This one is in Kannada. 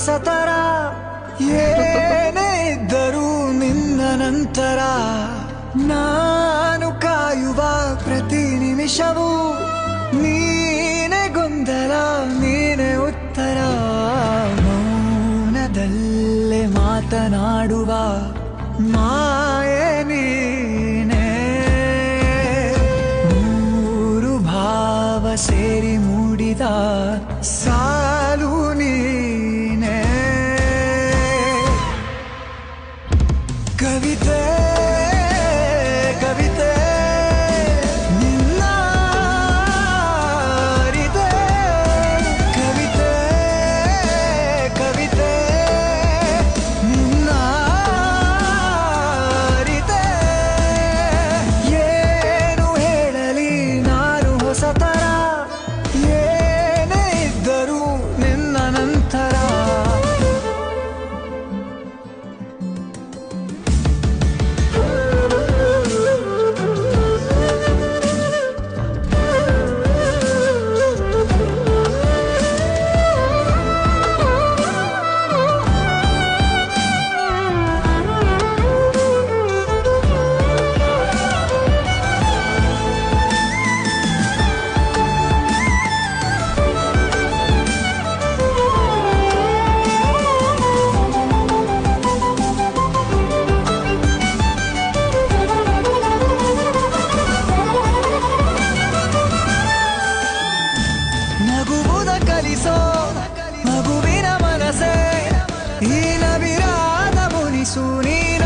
ಹೊಸತರ ಏನೇ ಇದ್ದರೂ ನಿನ್ನ ನಂತರ ನಾನು ಕಾಯುವ ಪ್ರತಿ ನಿಮಿಷವೂ ನೀನೆ ಗೊಂದಲ ನೀನೆ ಉತ್ತರ ಮೌನದಲ್ಲೇ ಮಾತನಾಡುವ ಮಾಯೆ ನೀನೆ ಮೂರು ಭಾವ ಸೇರಿ ಮೂಡಿದ ಸಾಲು ನೀನೆ ಕವಿತೆ ಕವಿತೆ ನಿನ್ನ ಅರಿತೆ ಕವಿತೆ ಕವಿತೆ ನಿನ್ನ ಅರಿತೆ ಏನು ಹೇಳಲಿ ನಾನು ಹೊಸತರ ಏನೇ ಇದ್ದರೂ ನಿನ್ನ ನಂತರ ನಗುವುದ ಕಲಿಸೋ ಮಗುವಿನ ಮನಸೆ ಈ ನವಿರಾದ ಮುನಿಸು ನೀನ